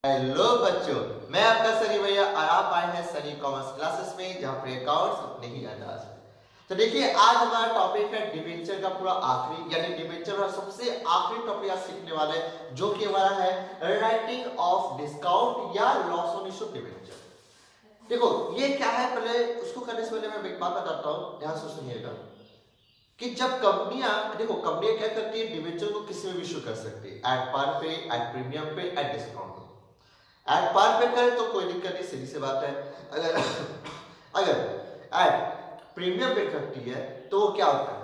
Hello बच्चों, मैं आपका सनी भैया और आप आए हैं सनी कॉमर्स क्लासेस में, जहां पर अकाउंट्स अपने ही अंदाज में। तो देखिए, आज हमारा टॉपिक है डिबेंचर का पूरा आखिरी, यानी डिबेंचर का सबसे आखिरी टॉपिक आज सीखने वाले हैं, जो कि हमारा है राइटिंग ऑफ डिस्काउंट या लॉस ऑन इशू डिबेंचर। देखो ये क्या है, पहले उसको करने से पहले मैं एक बात बताता हूँ, ध्यान से सुनिएगा कि जब कंपनियां, देखो कंपनियां क्या करती है, डिबेंचर को किसी में भी इशू कर सकती है, एट पार पे, एट प्रीमियम पे, एट डिस्काउंट पे। एट पार पे करे तो कोई दिक्कत नहीं, सीधी सी बात है। अगर अगर एट प्रीमियम पे करती है तो वो क्या होता है,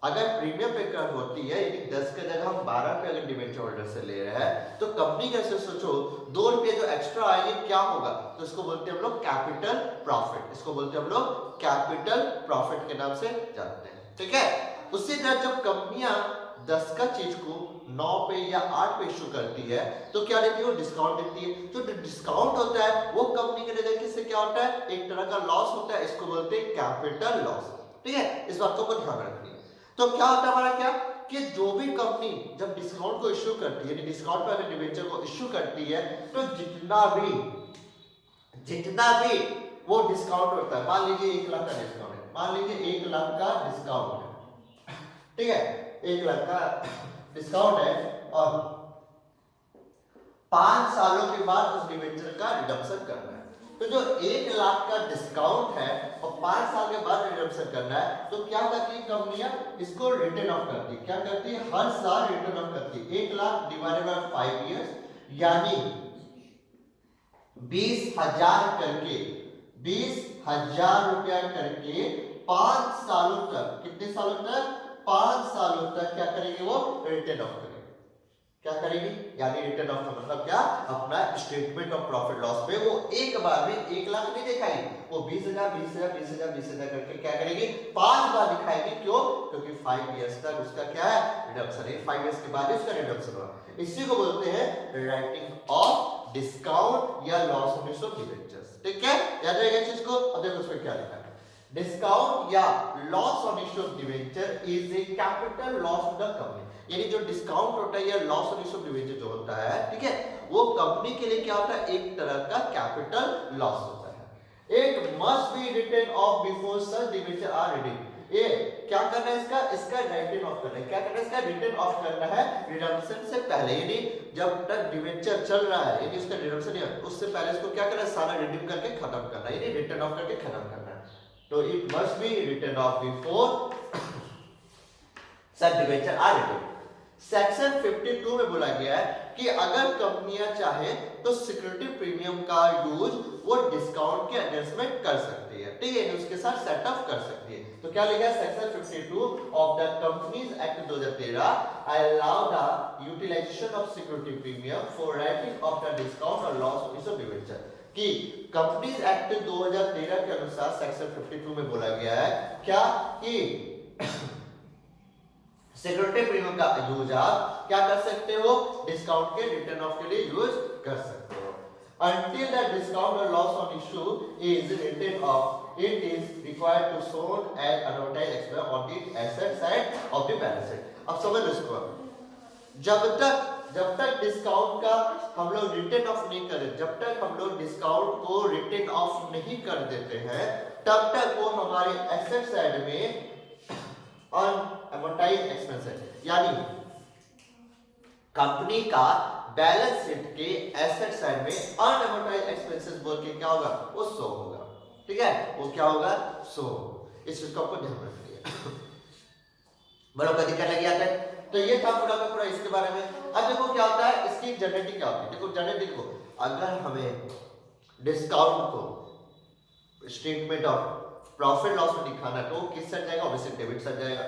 अगर प्रीमियम पे कर होती है, यानी 10 के जगह हम 12 पे अगर डिबेंचर होल्डर से ले रहे हैं, तो कंपनी कैसे, सोचो 2 रुपये जो एक्स्ट्रा आएंगे क्या होगा, तो इसको बोलते हैं हम लोग कैपिटल प्रॉफिट। इसको बोलते हैं हम लोग कैपिटल प्रॉफिट के नाम से जानते हैं, ठीक है। उसी तरह जब कंपनियां 10 का चीज को 9 पे या 8 पे इशू करती है तो क्या देती है, वो डिस्काउंट देती है। तो जो डिस्काउंट होता है वो कंपनी के नजरिए से क्या होता है, एक तरह का लॉस होता है, इसको बोलते हैं कैपिटल लॉस, ठीक है। इस बात को ध्यान रखिए। तो क्या होता है हमारा, क्या कि जो भी कंपनी जब डिस्काउंट को इश्यू करती है, डिस्काउंट पर अगर डिबेंचर को इश्यू करती है, तो जितना भी वो डिस्काउंट होता है, मान लीजिए 1 लाख का डिस्काउंट है, मान लीजिए 1 लाख का डिस्काउंट है, ठीक है, 1 लाख का डिस्काउंट है और 5 सालों के बाद उस डिबेंचर का रिडम्पशन करना है। तो जो 1 लाख का डिस्काउंट है और 5 साल के बाद रिडम्पशन करना है, तो क्या करती है कंपनियां, इसको रिटर्न ऑफ करती है। क्या करती है, हर साल रिटर्न ऑफ करती है। 1 लाख डिवाइडेड बाय 5 इयर्स, यानी 20,000 करके, 20,000 रुपया करके 5 सालों तक, कितने सालों तक, 5 सालों तक क्या करेंगे, वो रिटर्न ऑफ करेंगे। क्या करेगी, यानी रिटर्न ऑफ का मतलब क्या, अपना स्टेटमेंट ऑफ प्रॉफिट लॉस पे वो एक बार में 1 लाख नहीं दिखाएगी, वो 20,000 20,000 20,000 20,000 करके क्या करेगी, 5 बार दिखाएगी। क्यों, क्योंकि 5 इयर्स तक उसका क्या है, रिडम्पशन है। 5 इयर्स के बाद उसका रिडम्पशन होगा। इसी को बोलते हैं राइटिंग ऑफ डिस्काउंट या loss on issue of debentures, ठीक है, याद रहेगा इस चीज को। अब देखो उसमें क्या लिखा है, डिस्काउंट या loss on issue of debenture is a capital loss of the company. यानी जो डिस्काउंट होता है या loss on issue of debenture जो होता है, ठीक है, वो कंपनी के लिए क्या होता है, एक तरह का कैपिटल लॉस होता है। It must be written off before such debenture are redeemed. ये क्या करना है, इसका रिटन ऑफ करना है। क्या करना है, इसका रिटन ऑफ करना है रिडम्पशन से पहले, यानी जब तक डिबेंचर चल रहा है, यानी उसका रिडम्पशन है उससे पहले इसको क्या करना है, सारा रिडीम करके खत्म करना है, यानी रिटन ऑफ करके खत्म करना है। तो it must be written off before such debenture are redeemed. Section 52 में बोला गया है कि अगर कंपनियां चाहे तो सिक्योरिटी प्रीमियम का यूज वो डिस्काउंट के अगेंस्ट में कर सकती है, ठीक है, उसके साथ सेटअप कर सकती है। तो क्या लिखा है, section 52 of the companies act 2013 allow the utilisation of security premium for writing off the discount और लॉस ऑफ इशू डिबेंचर। कि कंपनीज एक्ट 2013 के अनुसार सेक्शन 52 में बोला गया है क्या, कि सिक्योरिटी प्रीमियम का यूज आप क्या कर सकते हो, डिस्काउंट के रिटर्न ऑफ के लिए यूज कर सकते हो। Until the discount or loss on issue is written off, it is required to shown as advertised expense on the asset side of the balance sheet. अब समझ लो इसको, जब तक डिस्काउंट का हम लोग रिटर्न ऑफ नहीं करें, जब तक हम लोग डिस्काउंट को रिटर्न ऑफ नहीं कर देते हैं, तब तक वो हमारे एसेट साइड में अनअमोर्टाइज्ड एक्सपेंस है। यानी कंपनी का बैलेंस शीट के एसेट साइड में अनअमोर्टाइज्ड एक्सपेंसेस बोल के क्या होगा, वो शो होगा, ठीक है, वो क्या होगा, शो। इस चीज को आपको ध्यान रखिए। बराबर दिक्कत लगी आता है। तो ये था पूरा का पूरा इसके बारे में। अब देखो क्या होता है, इसकी जनरेटिंग क्या होती है। देखो जनरेटिंग को, अगर हमें डिस्काउंट को स्टेटमेंट ऑफ प्रॉफिट लॉस में दिखाना तो किस साइड जाएगा, ऑब्वियसली डेबिट साइड जाएगा,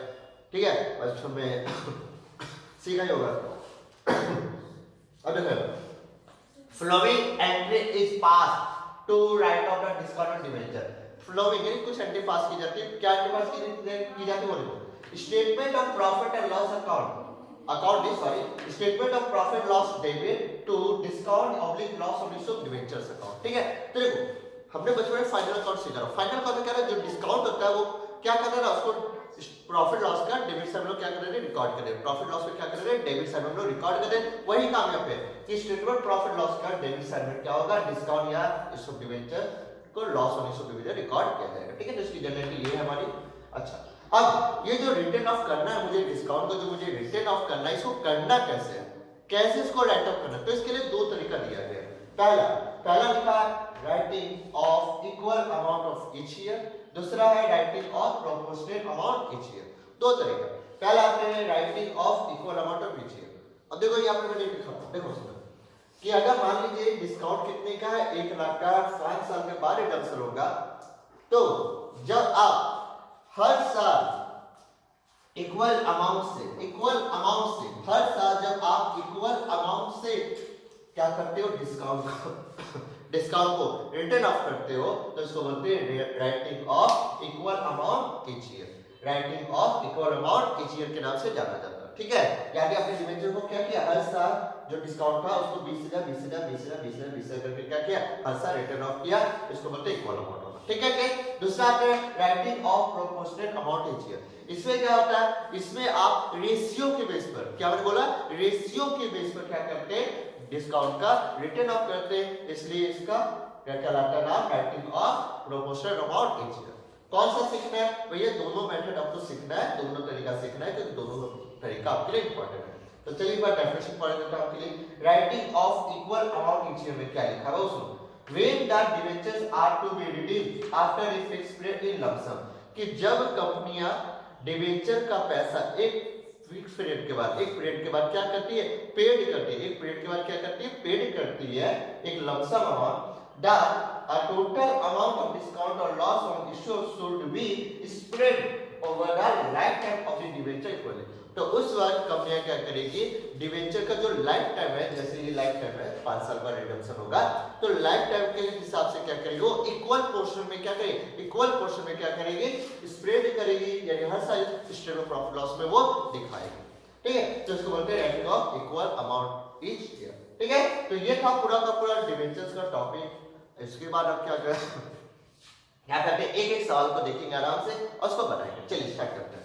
ठीक है, बच्चों में सीखा ही होगा। अब देखो, following entry is pass to write off the discount और डिबेंचर। फ्लोइंग यानी कुछ एंट्री पास की जाती है, क्या एंट्री पास की जाती है, वो देखो, statement of profit and loss account statement of profit loss debit to discount oblique loss on issue of debentures account, ठीक है। तो देखो हमने बचपन में फाइनल अकाउंट सीखा, फाइनल अकाउंट में क्या है, जो डिस्काउंट होता है वो क्या करना है, उसको प्रॉफिट लॉस का डेबिट साइड में लोग क्या कर रहे हैं, रिकॉर्ड कर रहे हैं। प्रॉफिट लॉस में क्या कर रहे हैं, डेबिट साइड में लोग रिकॉर्ड कर रहे हैं। वही काम यहाँ पे कि स्टेटमेंट प्रॉफिट लॉस का डेबिट साइड में क्या होगा, डिस्काउंट या इशू डिवेंचर को loss on issue debenture record किया जाएगा। ठीक है, तो इसकी जनरेटी ये है हमारी। अच्छा, अब ये जो रिटर्न ऑफ करना है मुझे, डिस्काउंट को जो मुझे रिटर्न ऑफ करना है, इसको करना कैसे है, कैसे इसको राइट ऑफ करना है, तो इसके लिए दो तरीका दिया गया है। पहला लिखा है writing of equal amount of each year, दूसरा है writing of proportional amount each year. दो तरीका, पहला आपने है writing of equal amount of each year. अब देखो यहाँ पे मैंने लिखा, देखो कि अगर मान लीजिए डिस्काउंट कितने का है, 1 लाख का, 5 साल के बाद रिडम्पशन होगा, तो जब आप हर साल इक्वल अमाउंट से हर साल जब आप इक्वल अमाउंट से क्या करते हो, डिस्काउंट को रिटर्न ऑफ करते हो, तो इसको बोलते हैं writing of equal amount each year. Writing of equal amount each year के नाम से जाना जाता है। ठीक है, यानी आपने डिवेंचर को क्या किया, हर साल जो डिस्काउंट था उसको 20,000 करके क्या किया, हर साल रिटर्न ऑफ किया, इसको बोलते हैं इक्वल अमाउंट। ठीक है कि दूसरा आपने writing of proportional amount each year. इसमें क्या होता है, इसमें आप रेशियो के बेस पर, क्या मैंने बोला, रेशियो के बेस पर क्या करते हैं, डिस्काउंट का रिटर्न ऑफ करते हैं, इसलिए इसका क्या कहलाता है नाम, writing of proportional amount each year. कौन सा सीखना है भैया, दोनों मेथड आपको सीखना है, दोनों तरीका सीखना है, क्योंकि दोनों तरीका आपके लिए इंपॉर्टेंट है। तो चलिए एक बार डेफिनेशन पढ़ देता हूं आपके लिए। Writing of equal amount each year में क्या लिखा है वो सुनो। When the debentures are to be redeemed after a fixed period in lump sum, कि जब कंपनियां डिवेंचर का पैसा एक फिक्स पीरियड के बाद, एक पीरियड के बाद क्या करती है, पेड करती है, एक पीरियड के बाद क्या करती है, पेड करती है एक lump sum amount, that a total amount of discount or loss on issue should be spread over the lifetime of the debenture equally। तो उस वक्त कंपनियां क्या करेगी, डिवेंचर का जो लाइफ टाइम है, जैसे ये लाइफ टाइम है 5 साल का रिडम्पशन होगा, तो लाइफ टाइम के हिसाब से क्या करेगी, वो इक्वल पोर्शन में क्या करेगी, इक्वल पोर्शन में क्या करेगी, स्प्रेड करेगी, यानी हर साल स्टेटमेंट ऑफ प्रॉफिट लॉस में वो दिखाएगी। ठीक है, तो इसको बोलते हैं writing of equal amount each year. ठीक है, तो ये था पूरा का पूरा डिवेंचर्स का टॉपिक। इसके बाद अब क्या करें, यहाँ पे एक एक सवाल को देखेंगे आराम से और उसको बनाएंगे। चलिए स्टार्ट करते हैं।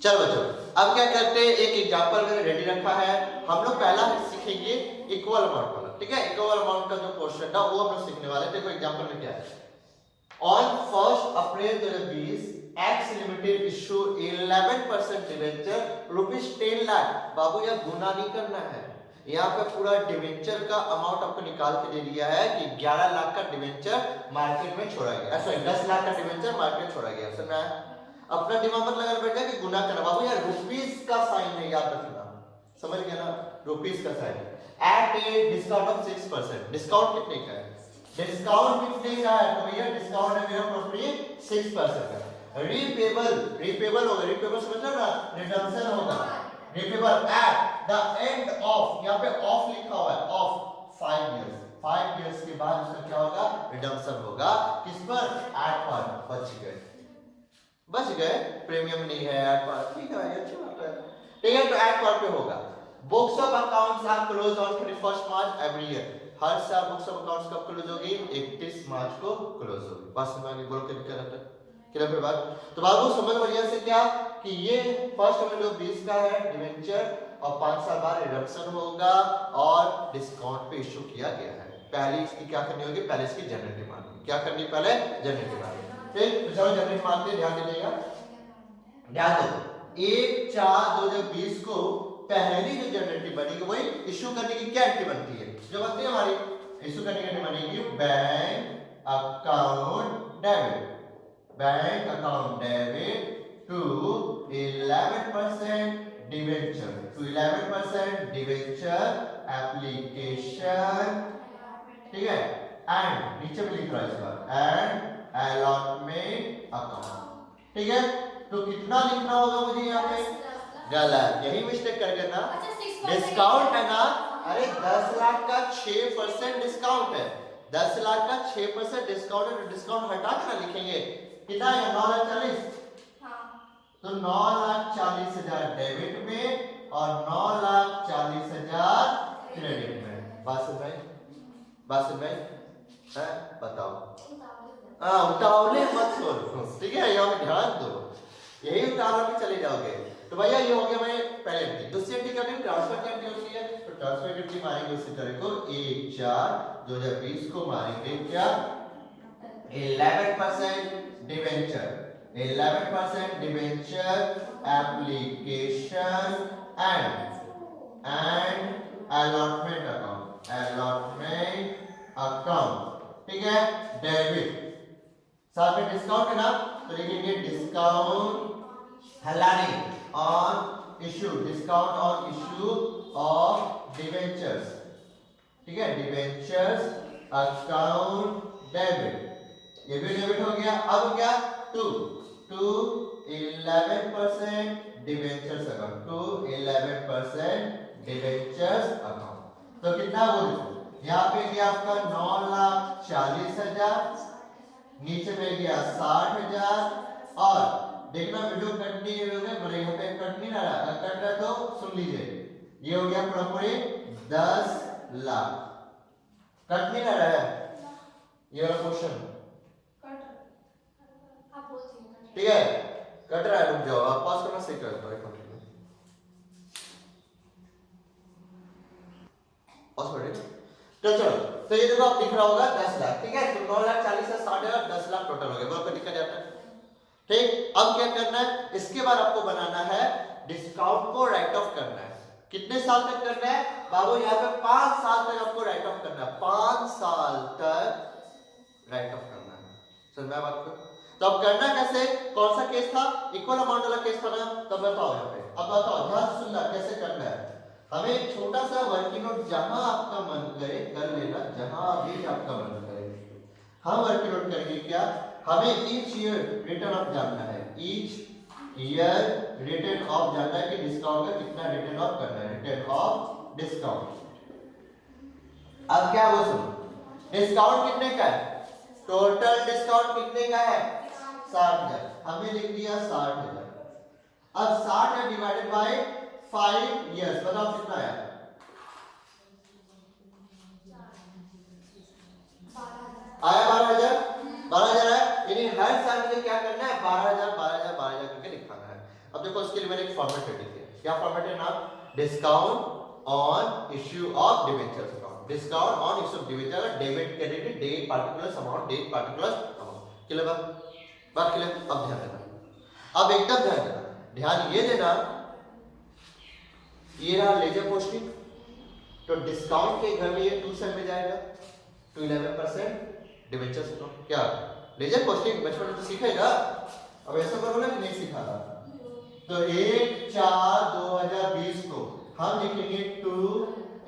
चलो बच्चों, अब क्या करते हैं, एक एग्जांपल मैंने रेडी रखा है। हम लोग पहला सीखेंगे इक्वल अमाउंट वाला। ठीक है, इक्वल अमाउंट का जो पोर्शन था वो हम लोग सीखने वाले। देखो एग्जांपल में क्या है, on 1 April 2020 X limited issue 11% debenture ₹10 lakh. बाबू यह गुना नहीं करना है, यहाँ पे पूरा डिवेंचर का अमाउंट आपको निकाल के दे दिया है कि 11 लाख का डिवेंचर मार्केट में छोड़ा गया, सॉरी 10 लाख का डिवेंचर मार्केट में छोड़ा गया। समझ में आया? अपना दिमाग मत लगा बैठ जाए कि गुना करना। बाबू यार रुपीस का साइन है, याद रखना, समझ गया ना, रुपीस का sign at a discount of 6%। Discount कितने का है, डिस्काउंट कितने का है, तो भैया डिस्काउंट है मेरा प्रॉपर्टी 6% का। रीपेबल होगा, रीपेबल समझ ना, रिडम्पशन होगा, repayable at the end of, यहाँ पे ऑफ लिखा हुआ है, ऑफ 5 इयर्स। 5 इयर्स के बाद उसका क्या होगा, रिडम्पशन होगा। किस पर, एट पर। बच गए, प्रीमियम नहीं है एट पर, ठीक है भाई, अच्छी बात है। ठीक है, तो एट पर पे होगा। Books of accounts are close on 31 March every year. हर साल बुक्स ऑफ अकाउंट्स कब क्लोज होगी, 31 मार्च को क्लोज होगी। बस में आगे बोल के क्या रहता है, क्लियर है बात। तो बाबू समझ बढ़िया से क्या कि ये फर्स्ट में जो 20 का है डिवेंचर और 5 साल बाद रिडम्पशन होगा और डिस्काउंट पे इशू किया गया है। पहले इसकी क्या करनी होगी, पहले इसकी जनरेटिव मारनी, क्या करनी, पहले जनरेटिव मारनी। फिर चलो जनरेटिव मारते हैं, ध्यान दीजिएगा, ध्यान दो। 1/4/2020 को पहली जो जनरेटिव बनेगी वही इशू करने की क्या एंट्री बनती है, जो बनती है हमारी इशू करने की एंट्री बनेगी bank account debit, bank account debit to 11% debenture, to 11% debenture application. ठीक है, एंड नीचे में लिख रहा है इसका एंड अलॉटमेंट अकाउंट। ठीक है, तो कितना लिखना होगा मुझे यहाँ पे, गलत, यही मिस्टेक कर गए ना, डिस्काउंट है ना, अरे 10 लाख का 6% डिस्काउंट है, 10 लाख का 6% डिस्काउंट है, डिस्काउंट हटा के ना लिखेंगे, कितना है 9,40,000, तो 9,40,000 डेबिट में और 9,40,000 क्रेडिट में। बासित भाई है, बताओ। उतावले मत करो, ठीक है, यहाँ ध्यान दो, यही उतार के चले जाओगे। तो भैया ये हो गया भाई पहले एंट्री। दूसरी एंट्री क्या है, ट्रांसफर की एंट्री होती है। तो ट्रांसफर की एंट्री मारेंगे उसी तरह को 1/4/2020 को मारेंगे क्या 11% debenture, 11% debenture application and allotment account, allotment account, ठीक है। डेबिट साथ में डिस्काउंट है ना, तो लिखेंगे डिस्काउंट हलानी on issue, discount on issue of debentures, ठीक है। डिवेंचर्स अकाउंट डेबिट, ये भी डेबिट हो गया। अब क्या to 11% debentures account, 11% debentures account. तो कितना बोल यहाँ पे गया आपका 9,40,000, नीचे में गया 60,000। और देखना वीडियो कट नहीं हो गया, बोले यहाँ पे कट नहीं रहा, कट रहा तो सुन लीजिए। ये हो गया पूरा 10 लाख, कट नहीं रहा है ये वाला क्वेश्चन, ठीक है। कट रहा है, रुक जाओ, आप पास करना सीख कर दो। तो चलो, तो ये देखो आप दिख रहा होगा 10 लाख, ठीक है। तो 9,40,000 से 60,000 10 लाख टोटल हो गया, बहुत दिक्कत जाता है, ठीक। अब क्या करना है, इसके बाद आपको बनाना है डिस्काउंट को राइट ऑफ करना है। कितने साल तक करना है बाबू, यहाँ पे 5 साल तक आपको राइट ऑफ करना है, 5 साल तक राइट ऑफ करना है। समझ में बात को? तो अब करना कैसे, कौन सा केस था, इक्वल अमाउंट वाला केस था ना, तब बताओ यहाँ पे। अब बताओ ध्यान से सुनना कैसे करना है। हमें एक छोटा सा वर्किंग नोट जहां आपका मन करे कर लेना, जहां भी आपका मन करे। हम वर्किंग नोट करेंगे क्या, हमें ईच ईयर रिटर्न ऑफ जानना है, ईच ईयर रिटर्न ऑफ जानना है कि डिस्काउंट का कितना रिटर्न ऑफ करना है, रिटर्न ऑफ डिस्काउंट। अब क्या वो सुनो, डिस्काउंट कितने का है, टोटल डिस्काउंट कितने का है 60,000, हमने लिख दिया 60,000। अब 60 है डिवाइडेड बाय 5 years, बताओ कितना है, 12,000, 12,000 है। यानी हर साल मुझे क्या करना है 12,000 12,000 12,000 करके लिखाना है। अब देखो इसके लिए मैंने एक फॉर्मेट रेडी किया, क्या फॉर्मेट है ना, discount on issue of debentures account, discount on issue of debenture, debit credit date particular amount, date particular amount. Clear बात क्लियर। अब ध्यान देना, अब एकदम ध्यान देना, ध्यान ये देना, ये रहा लेजर पोस्टिंग, तो डिस्काउंट के घर में ये 2 सेल में जाएगा, तो 11% डिवेंचर्स अकाउंट। क्या लेजर पोस्टिंग बचपन में तो सीखेगा, अब ऐसा करोगे कि नहीं सीखा था। तो 1/4/2020 को हम लिखेंगे to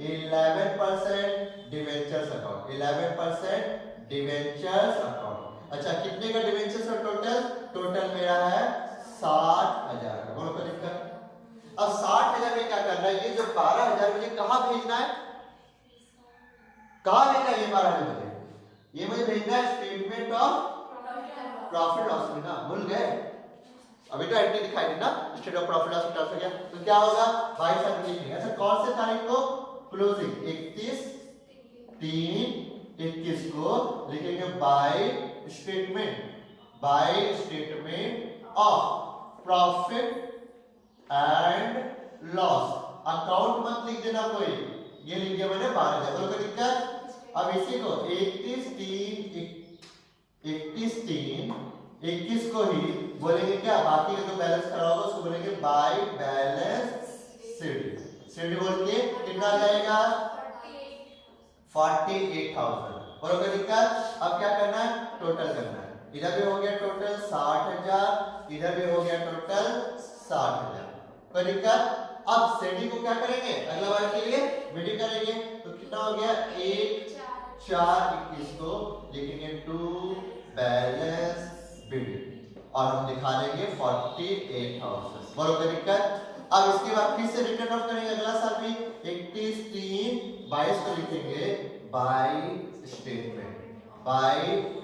11% debentures account, 11% debentures account. अच्छा कितने का डिवेंचर्स है टोटल, टोटल मेरा है 60,000 का, बोलो कोई दिक्कत। अब 60,000 में क्या करना है, ये जो 12,000 मुझे कहां भेजना है, कहां भेजना है ये 12,000 मुझे, ये मुझे भेजना है स्टेटमेंट ऑफ प्रॉफिट लॉस में ना, भूल गए अभी तो एंट्री दिखाई दी ना, state of profit loss transfer किया, तो क्या होगा 22 लिखेंगे। अच्छा कौन से तारीख को, क्लोजिंग 31/3/21 को लिखेंगे by statement of profit and loss. Account मत लिख देना कोई, ये लिख दिया मैंने 12,000, कोई दिक्कत। अब इसी को 31/3/21 को ही बोलेंगे क्या, बाकी का जो बैलेंस करा होगा उसको बोलेंगे बाय बैलेंस शीट, शीट बोल के कितना आ जाएगा 48,000, और कोई दिक्कत। अब क्या करना है, टोटल करना है, इधर भी हो गया टोटल 60,000, इधर भी हो गया टोटल 60,000, कोई दिक्कत। अब सेडी को क्या करेंगे, अगला बार के लिए मीडियम करेंगे, तो कितना हो गया 1/4/21 को लिखेंगे टू बैलेंस बिल्ड, और हम दिखा देंगे 48,000, बोलो कोई दिक्कत। अब इसके बाद फिर से रिटर्न ऑफ करेंगे अगला साल भी 31/3/22 को लिखेंगे by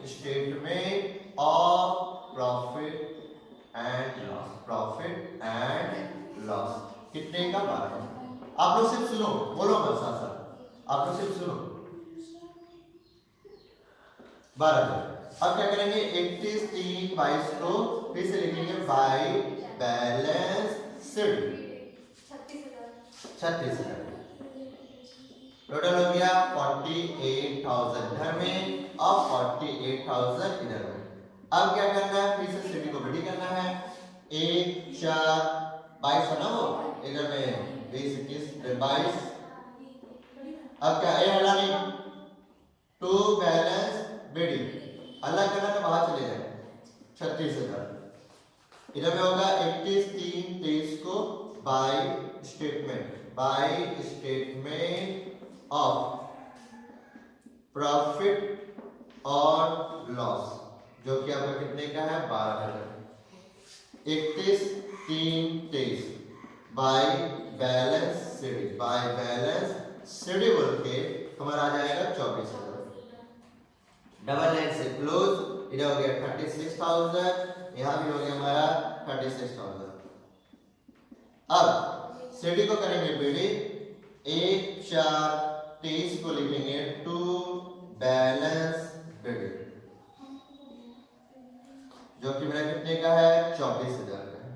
statement of profit and loss, कितने का 12। आप लोग सिर्फ सुनो, बोलो मत साथ साथ, आप लोग सिर्फ सुनो 12,000। अब क्या करेंगे 31 3 22 को फिर से लिखेंगे बाय बैलेंस शीट 36,000 टोटल हो गया 48,000 इधर में और 48,000 इधर में। अब क्या करना है फिर से सीढ़ी को बड़ी करना है 1 4 22 है ना वो इधर में 20 21 22। अब क्या ये हला नहीं टू बैलेंस बड़ी अलग करना तो बाहर चले जाए 36,000 इधर में होगा 31 3 23 को बाय स्टेटमेंट ऑफ प्रॉफिट और लॉस जो कि आपका कितने का है 12,000 31 3 23 बाय बैलेंस सीडी बोल के हमारा आ जाएगा 24,000 डबल लाइन से क्लोज इधर हो गया 36,000 यहाँ भी हो गया हमारा 36,000। अब सीडी को करेंगे बीडी 1 4 23 को लिखेंगे टू बैलेंस बीडी जो कि मेरा कितने का है 24,000 का है।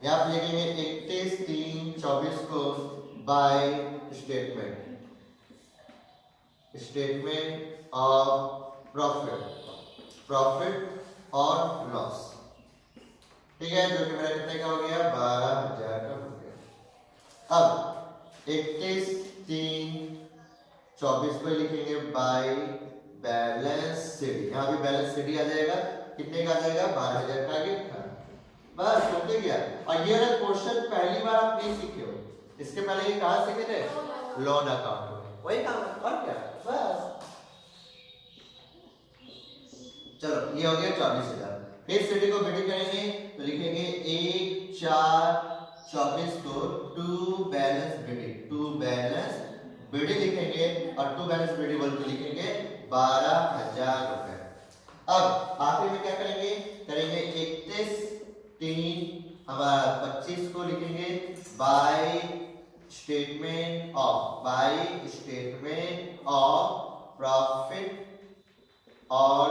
यहाँ पे लिखेंगे 31 3 24 को बाय स्टेटमेंट ऑफ प्रॉफिट और लॉस ठीक है जो कि मेरा कितने का हो गया 12,000 का हो गया। अब 31 3 24 को लिखेंगे बाय बैलेंस सीडी यहाँ भी बैलेंस सीडी आ जाएगा कितने का आ जाएगा 12,000 का आगे बस होते गया। और ये वाला क्वेश्चन पहली बार आप नहीं सीखे हो इसके पहले ये कहाँ सीखे थे लोन अकाउंट में वही काम है और क्या बस। चलो ये हो गया 24,000 फिर सीडी को बीडी करेंगे तो लिखेंगे 1 4 24 को टू बैलेंस बीडी लिखेंगे और टू बैलेंस बीडी बोल के लिखेंगे 12,000 रुपए। अब आखिर में क्या करेंगे 31 3 हमारा 25 को लिखेंगे बाय स्टेटमेंट ऑफ प्रॉफिट और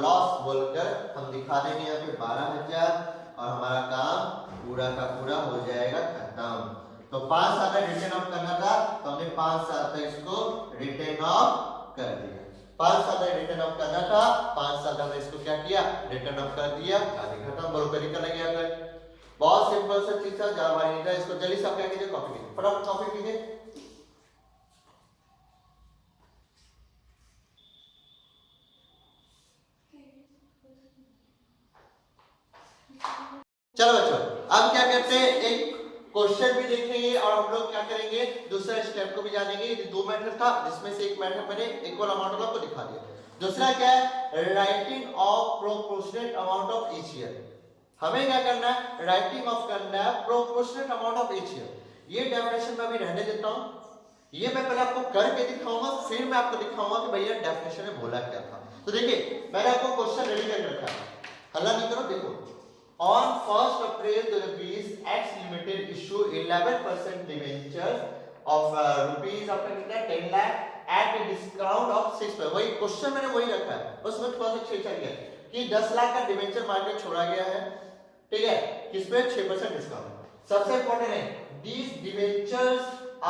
लॉस बोलकर हम दिखा देंगे यहाँ पे 12,000 और हमारा काम पूरा का पूरा हो जाएगा खत्म। तो 5 साल तक रिटर्न ऑफ करना था तो हमने 5 साल तक इसको रिटर्न ऑफ कर दिया 5 साल तक रिटर्न ऑफ करना था 5 साल तक इसको क्या किया रिटर्न ऑफ कर दिया कहानी खत्म। बोलो करी कर लगे अगर बहुत सिंपल सा चीज था जहां भाई नहीं था इसको जल्दी से आप क्या कीजिए कॉपी कीजिए फटाफट कॉपी कीजिए। चलो बच्चों अब क्या करते हैं एक क्वेश्चन भी देखेंगे और हम लोग क्या करेंगे दूसरा स्टेप को भी जानेंगे। ये 2 मैथड था जिसमें से एक मैथड मैंने इक्वल अमाउंट आपको दिखा दिया। दूसरा क्या है writing of proportionate amount of each year. हमें क्या करना है राइटिंग ऑफ करना है proportionate amount of each year. ये डेफिनेशन मैं अभी रहने देता हूं ये मैं पहले आपको करके दिखाऊंगा फिर मैं आपको दिखाऊंगा कि भैया डेफिनेशन में बोला क्या था। तो देखिए मैंने आपको क्वेश्चन रेडी कर रखा है हल्ला नहीं करो देखो। On 1st April 2020, X Limited issue 11% debentures of rupees आपका कितना 10 lakh at a discount of 6%। वही क्वेश्चन मैंने वही रखा है उसमें थोड़ा सा छेड़ गया कि 10 लाख का डिबेंचर मार्केट छोड़ा गया है ठीक है किसपे 6% डिस्काउंट। सबसे इंपॉर्टेंट है these debentures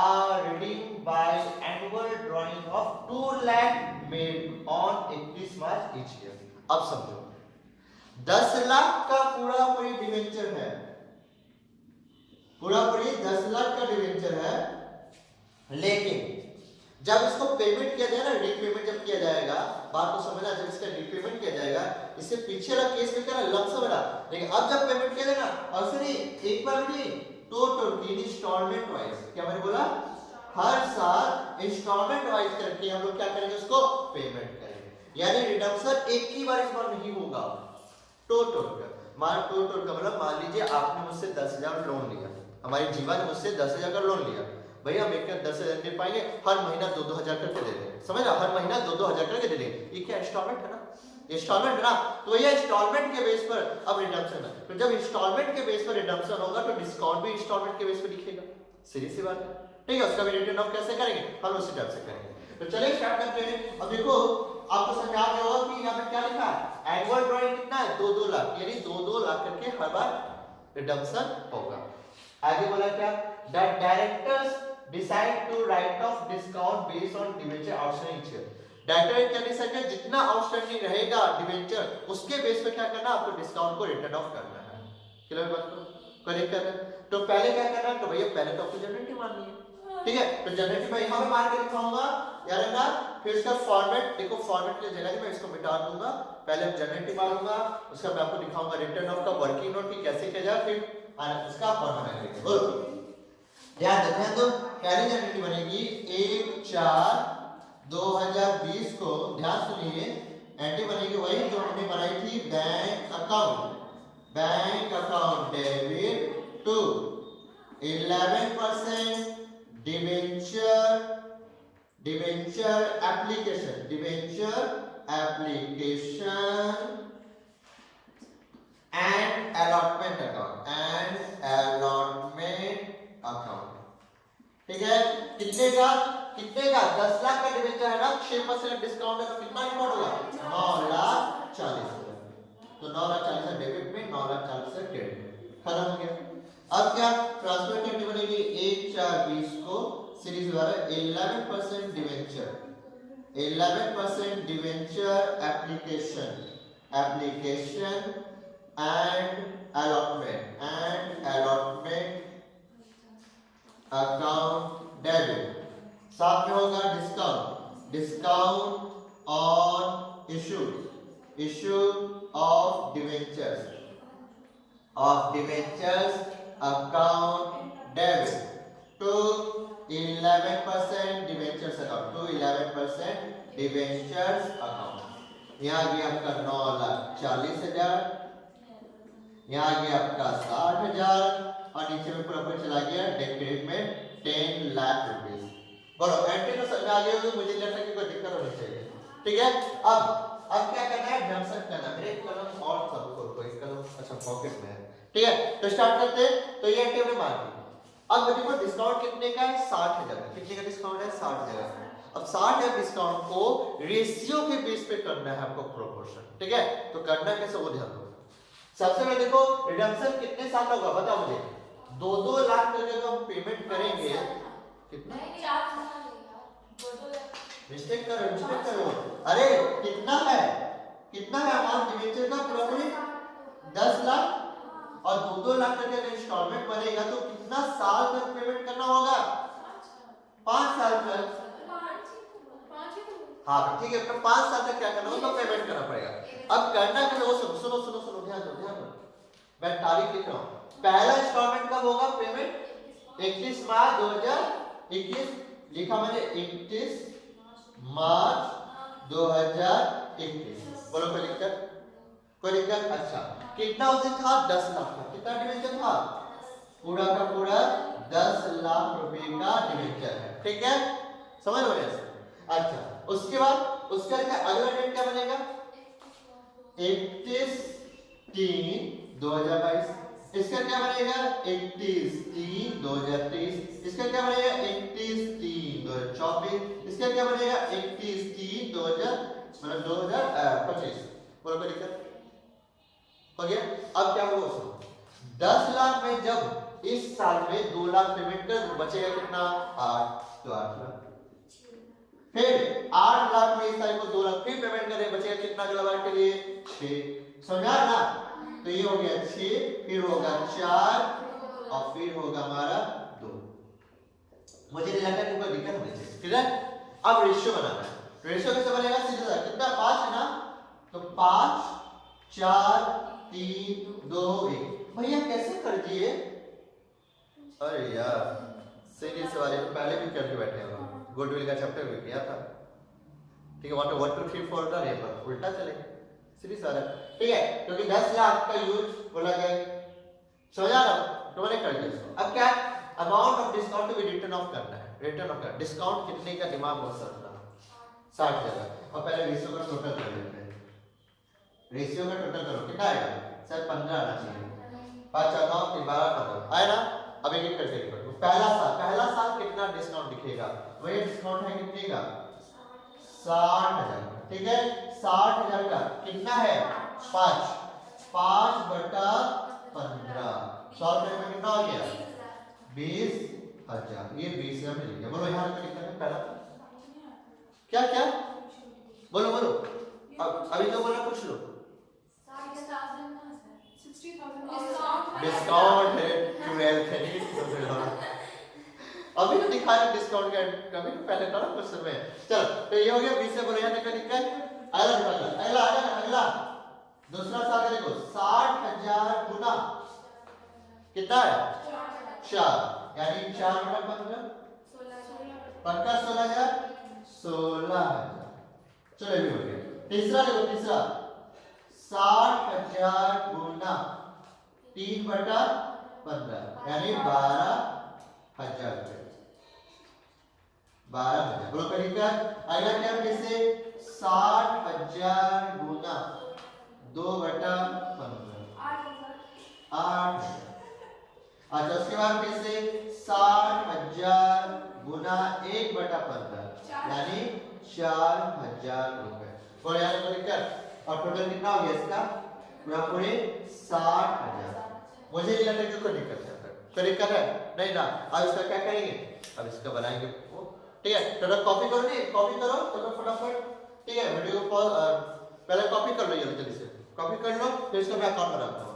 are redeemed by annual drawing of 2 lakh made on 31 March each year। अब समझो 10 लाख का पूरा पूरी डिवेंचर है पूरा पूरी 10 लाख का डिवेंचर है लेकिन जब इसको पेमेंट किया जाए ना रीपेमेंट जब किया जाएगा बात को समझना जब इसका रीपेमेंट किया जाएगा इससे पीछे वाला केस में क्या लमसम रहा लेकिन अब जब पेमेंट किया जाएगा और सिर्फ एक बार नहीं टोटल इंस्टॉलमेंट वाइज क्या मैंने बोला हर साल इंस्टॉलमेंट वाइज करके हम लोग क्या करेंगे उसको पेमेंट करेंगे यानी रिडम्पशन एक ही बार इस बार नहीं होगा टोटल का मतलब मान लीजिए आपने मुझसे 10,000 लोन लिया हमारी जीवा ने मुझसे 10,000 का लोन लिया भैया हम एक 10,000 दे पाएंगे हर महीना 2-2 हज़ार करके दे देंगे समझ रहा हर महीना 2-2 हज़ार करके दे देंगे ये क्या इंस्टॉलमेंट है ना इंस्टॉलमेंट है ना। तो ये इंस्टॉलमेंट के बेस पर अब रिडम्पशन है तो जब इंस्टॉलमेंट के बेस पर रिडम्पशन होगा तो डिस्काउंट भी इंस्टॉलमेंट के बेस पर दिखेगा सीधी सी बात है ठीक है, उसका भी रिटर्न ऑफ कैसे करेंगे, हम उसी टाइप से करेंगे। तो चलिए स्टार्ट करते हैं। अब देखो आपको समझ आ गया होगा कि यहाँ पे क्या लिखा है, एनुअल ड्राइंग कितना है 2-2 लाख, यानी 2-2 लाख करके हर बार रिडम्पशन होगा। आगे बोला क्या, the directors decide to write off discount based on debenture outstanding each year. Director क्या डिसाइड कर, जितना आउटस्टैंडिंग रहेगा डिबेंचर उसके बेस पे क्या करना, आपको डिस्काउंट को रिटर्न ऑफ करना है। क्लियर बात को करेक्ट कर रहे हैं। तो पहले क्या करना है, तो भैया पहले तो आपको जनरेटिव माननी है, ठीक है। तो जनरेटिव मैं यहां पे मान के लिखाऊंगा यार है ना, फिर इसका फॉर्मेट देखो, फॉर्मेट की जगह मैं इसको मिटा दूंगा, पहले हम जनरेटिव मानूंगा, उसका मैं आपको दिखाऊंगा रिटर्न ऑफ का वर्किंग नोट की कैसे किया जाए, फिर उसका फॉर्मेट करेंगे। बोलो ध्यान रखें। तो पहली जनरेटिव बनेगी 1/4/2020 को, ध्यान सुनिए, एंट्री बनेगी वही जो हमने बनाई थी, bank account debit to 11% debenture application and allotment account, ठीक है। कितने का 10 लाख का डिबेंचर है ना, 6% डिस्काउंट है, तो कितना रिकॉर्ड होगा 9,40,000। तो 9,40,000 डेबिट में, 9,40,000 क्रेडिट में, खत्म हो गया। अब क्या ट्रांसफर करनी पड़ेगी, 1/4/20 को सीरीज द्वारा 11% debenture application and allotment account debit, साथ में होगा discount on issue of debentures account debit to 11% debentures account. यहाँ आ गया आपका 9,40,000, यहाँ आ गया आपका 60,000, और नीचे में पूरा चला गया डेबिट में 10 लाख रुपीस। बोलो एंट्री तो समझ आ गई होगी, मुझे लगता है कि कोई दिक्कत होनी चाहिए, ठीक है। अब क्या करना है, जंक्शन करना है। एक कलम और सबको कोई कलम अच्छा पॉकेट में है, ठीक है। तो स्टार्ट करते हैं। तो ये एंट्री हमने मान ली। अब देखो डिस्काउंट कितने का है, 60,000। कितने का डिस्काउंट है, 60,000। अब 60,000 डिस्काउंट को रेशियो के बेस पे करना है आपको, प्रोपोर्शन, ठीक है। तो करना कैसे वो ध्यान दो। सबसे पहले देखो रिडम्पशन कितने साल का होगा, बताओ मुझे। 2-2 लाख करके अगर हम पेमेंट करेंगे, कितना मिस्टेक करो, अरे कितना है अमाउंट डिवेंचर का, प्रॉफिट 10 लाख, और 2-2 लाख करके अगर इंस्टॉलमेंट बनेगा तो कितना साल तक पेमेंट करना होगा, 5 साल तक। हाँ ठीक है, तो 5 साल तक क्या करना होगा, पेमेंट करना पड़ेगा। अब करना क्या, वो सुनो ध्यान दो, मैं तारीख लिख रहा हूँ। पहला इंस्टॉलमेंट कब होगा, पेमेंट 31 मार्च 2021, लिखा मैंने 31 मार्च 2021। बोलो कोई दिक्कत। अच्छा कितना उस दिन था, 10 लाख का। कितना डिवेंचर था, पूरा का पूरा 10 लाख रुपए का डिवेंचर है, ठीक है, समझ लो ऐसे। अच्छा उसके बाद उसका अगला डेट क्या बनेगा, 31/3/2022। इसका क्या बनेगा, 31/3/2023। इसका क्या बनेगा, 31/3/2024। इसका क्या बनेगा, 31/3/2025। बोलो कोई दिक्कत हो गया। अब क्या होगा, उसको 10 लाख में जब इस साल में 2 लाख पेमेंट कर, बचेगा कितना, 8, तो 8 लाख। फिर 8 लाख में इस साल को 2 लाख फिर पेमेंट करें, बचेगा कितना अगला बार के लिए, 6। समझा ना। तो ये हो गया 6, फिर होगा 4, और फिर होगा हमारा 2। मुझे नहीं लगता कि कोई दिक्कत होनी चाहिए, ठीक है। अब रेशियो बनाना है। रेशियो कैसे बनेगा, सीधा कितना, 5 है ना, तो 5, 4, 3, 2, 1। भैया कैसे कर दिए, अरे यार सीरीज वाले तो पहले भी करके बैठे हैं, गुडविल का चैप्टर भी किया था, ठीक है। 1 2 3 4 का रेपर उल्टा चलेगा, सीरीज वाला, ठीक है। क्योंकि 10 लाख का यूज बोला गया, समझा रहा हूं, तो मैंने कर दिया। अब क्या, अमाउंट ऑफ डिस्काउंट भी रिटर्न ऑफ करना है, रिटर्न ऑफ कर डिस्काउंट कितने का, दिमाग बहुत सकता 60,000। और पहले रेशियो का टोटल कर लेते हैं। रेशियो का टोटल करो, कितना आएगा, सर 15 आना चाहिए, 5 4 9 3 12 15 आया ना। अब एक एक करके लिखो, पहला साल कितना डिस्काउंट दिखेगा, वही डिस्काउंट है कितने का 60,000, ठीक है 60,000 का कितना है 5 5/15 100 रुपए में कितना हो गया 20,000, ये 20,000 में लिख गया। बोलो यहाँ पे कितना है पहला क्या क्या बोलो बोलो अभी तो बोला कुछ लो डिस्काउंट है 12 है अभी तो दिखा रहे डिस्काउंट का कभी तो पहले करो कुछ समय। चलो तो ये हो गया 20 से बोलो यहाँ तक निकल अगला अगला दूसरा साल देखो 60,000 गुना कितना है 4 यानी 4/15 पक्का 16,000 चलो ये हो गया। तीसरा देखो तीसरा 60,000 गुना 3/15 यानी 12,000 रुपए 12,000 बोलो करीब अगला क्या कैसे 60,000 गुना 2/15 8,000। अच्छा उसके बाद कैसे 60,000 गुना 1/15 यानी 4,000 रुपए। और यार को लिखकर और टोटल कितना हो गया इसका पूरा पूरे 60,000। मुझे ये लगता है क्यों नहीं कर सकता करीब कर रहा है नहीं ना। अब इसका क्या करेंगे अब इसका बनाएंगे ठीक है। टोटल कॉपी करो नहीं कॉपी करो टोटल फटाफट ठीक है। वीडियो को पहले कॉपी कर लो जल्दी से कॉपी कर लो फिर इसका मैं अकाउंट बनाता हूँ।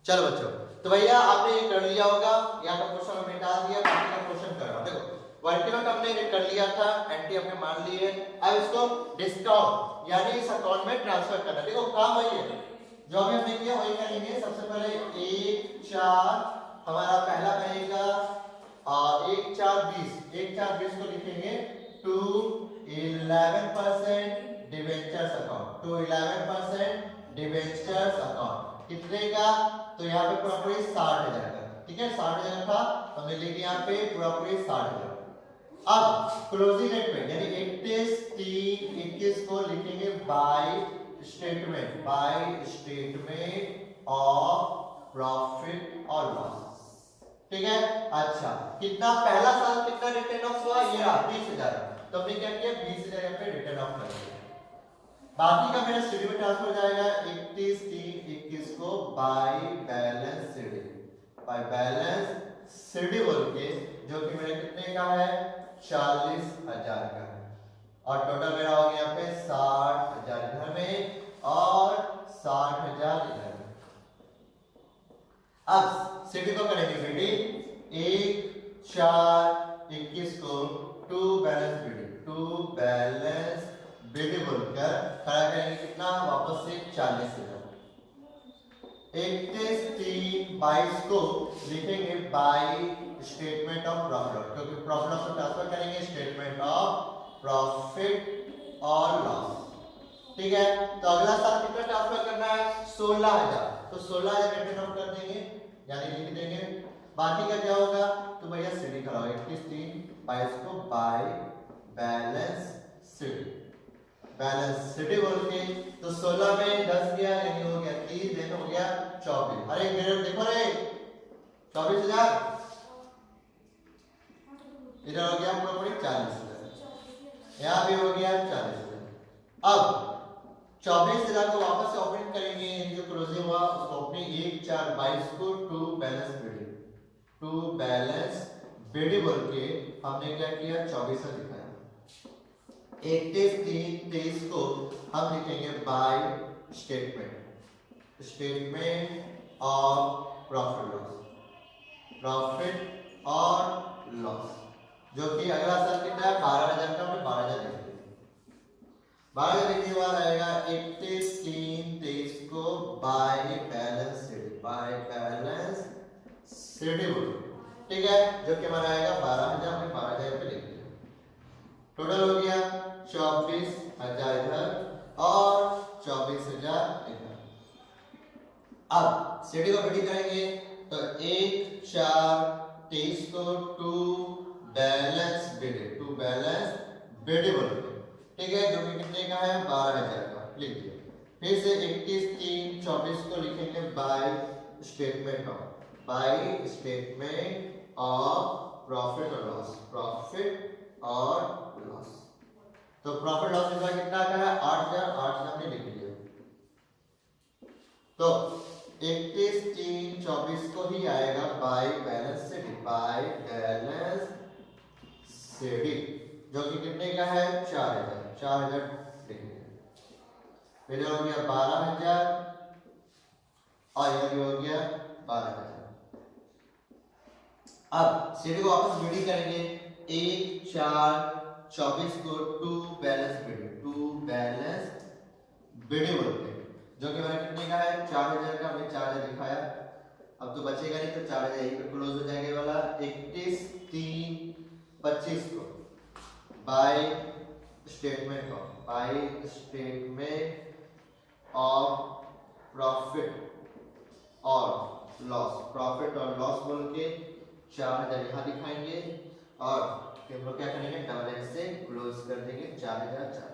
चलो बच्चों तो भैया आपने ये कर लिया होगा यहाँ का क्वेश्चन हमने डाल दिया बाकी का क्वेश्चन कर रहा हूँ। देखो वर्किंग हमने ये कर लिया था एंटी हमने मान ली है। अब इसको डिस्काउंट यानी इस अकाउंट में ट्रांसफर करना। देखो काम वही है जो अभी हमने किया वही करेंगे। सबसे पहले 1 4 हमारा पहला बनेगा 1 4 20 1 4 20 को लिखेंगे to 11% debentures account to 11% debentures account कितने का तो यहाँ पे पूरा पूरी 60,000 का ठीक है 60,000 था हमने लिख दिया यहाँ पे पूरा पूरी 60,000। अब क्लोजिंग डेट पे यानी 31/3/21 को लिखेंगे बाय स्टेटमेंट ऑफ प्रॉफिट और लॉस ठीक है। अच्छा कितना पहला साल कितना रिटर्न ऑफ हुआ ये 20,000 तो हमने क्या किया 20,000 यहाँ पे रिटर्न ऑफ कर दिया। बाकी का मेरा सीडी में ट्रांसफर जाएगा 31/3/21 को बाय बैलेंस सीडी बोल के जो कि मेरे कितने का है 40,000 का है और टोटल मेरा हो गया यहाँ पे 60,000 इधर में और 60,000 इधर में। अब सीडी को करेंगे बेटी 1 4 21 को टू बैलेंस बीडी बोलकर खड़ा करेंगे कितना वापस से 40,000। 31/3/22 को लिखेंगे बाय स्टेटमेंट ऑफ प्रॉफिट क्योंकि प्रॉफिट लॉस को ट्रांसफर करेंगे स्टेटमेंट ऑफ प्रॉफिट और लॉस ठीक है। तो अगला साल कितना ट्रांसफर करना है 16,000 तो 16,000 रिटर्न ऑफ कर देंगे यानी लिख देंगे। बाकी का क्या होगा तो भैया सीडी कराओ 31/3/22 को बाय बैलेंस सीडी बोल के तो 16 में 10 गया यानी हो गया 30 देन हो गया 24। अरे मिनट देखो रे 24,000 इधर हो गया पूरा पूरी 40,000 यहाँ भी हो गया 40,000। अब 24,000 को वापस से ओपन करेंगे जो क्लोजिंग हुआ उसको ओपनिंग 1 4 22 को टू बैलेंस बीडी बोल के हमने क्या किया 24 दिखाया। 31/3/23 को हम लिखेंगे बाय स्टेटमेंट ऑफ प्रॉफिट और लॉस जो कि अगला साल कितना है 12,000 का हमने 12,000 लिख दिया। 12,000 लिखने के बाद आएगा 31/3/23 को बाय बैलेंस सीडी ठीक है जो कि हमारा आएगा 12,000 हमने 12,000 पे लिख दिया। टोटल हो गया 24,000 इधर और 24,000 इधर। अब सीडी को बड़ी करेंगे तो 1 4 23 को टू बैलेंस बीडी बोलते ठीक है जो कि कितने का है 12,000 का लिख दिया। फिर से 31/3/24 को लिखेंगे बाय स्टेटमेंट ऑफ प्रॉफिट और लॉस, प्रॉफिट और लॉस। तो प्रॉफिट लॉस इस बार कितना आता है 8000, 8000 हमने लिख लिया। तो 31/3/24 को ही आएगा by balance sheet, by balance sheet जो कि कितने का है 4000, 4000 लिख लिया। फिर हो गया 12000 और ये हो गया 12000। अब सीढ़ी को वापस बीडी करेंगे 1/4/24 को टू बैलेंस बीडी बोलते हैं, जो कि मैंने कितने का है 4000 का, हमने 4000 दिखाया। अब तो बचेगा नहीं तो 4000 यहीं पे क्लोज हो जाएगा वाला। 31/3/25 को बाय स्टेटमेंट ऑफ प्रॉफिट और लॉस बोल के 4000 यहाँ दिखाएंगे और फिर हम लोग क्या करेंगे डबल एंड से क्लोज कर देंगे 4000।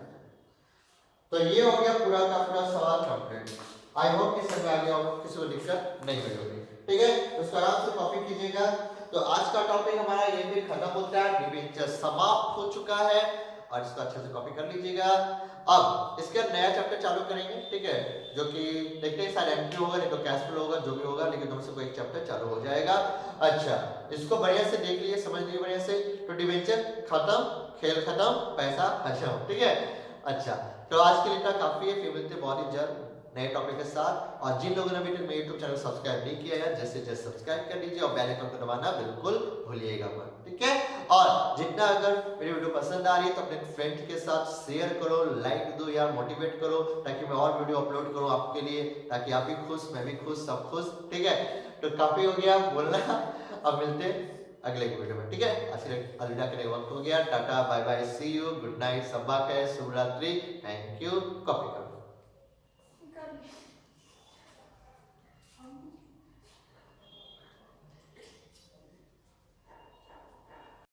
तो ये हो गया पूरा का पूरा सवाल कंप्लीट। आई होप कि समझ आ गया होगा, किसी को दिक्कत नहीं हुई होगी। ठीक है, तो इसको आराम से कॉपी कीजिएगा। तो आज का टॉपिक हमारा ये भी खत्म होता है, डिबेंचर समाप्त हो चुका है और इसको अच्छे से कॉपी कर लीजिएगा। अब इसके नया चैप्टर चालू करेंगे, ठीक है, जो कि देखते हैं शायद एमटी होगा नहीं तो कैश फ्लो होगा, जो भी होगा, लेकिन दोनों से कोई एक चैप्टर चालू हो जाएगा। अच्छा, इसको बढ़िया से देख लीजिए, समझ लीजिए बढ़िया से। तो डिबेंचर खत्म, खेल खत्म, पैसा हजम। ठीक है, अच्छा, तो आज के लिए इतना काफी है। फिर मिलते हैं बहुत ही जल्द नए टॉपिक के साथ। और जिन लोगों ने अभी तक मेरे YouTube चैनल सब्सक्राइब नहीं किया है, जैसे जैसे सब्सक्राइब कर लीजिए और बेल आइकन को दबाना बिल्कुल भूलिएगा मत। ठीक है, और जितना अगर मेरी वीडियो पसंद आ रही है तो अपने फ्रेंड्स के साथ शेयर करो, लाइक दो यार, मोटिवेट करो, ताकि मैं और वीडियो अपलोड करूं आपके लिए, ताकि आप भी खुश, मैं भी खुश, सब खुश। ठीक है, तो काफी हो गया बोलना, अब मिलते हैं अगले वीडियो में। ठीक है, अलविदा करने का वक्त हो गया। Tata, bye bye, see you, good night, सबा खैर, शुभ रात्रि, थैंक यू। कॉपी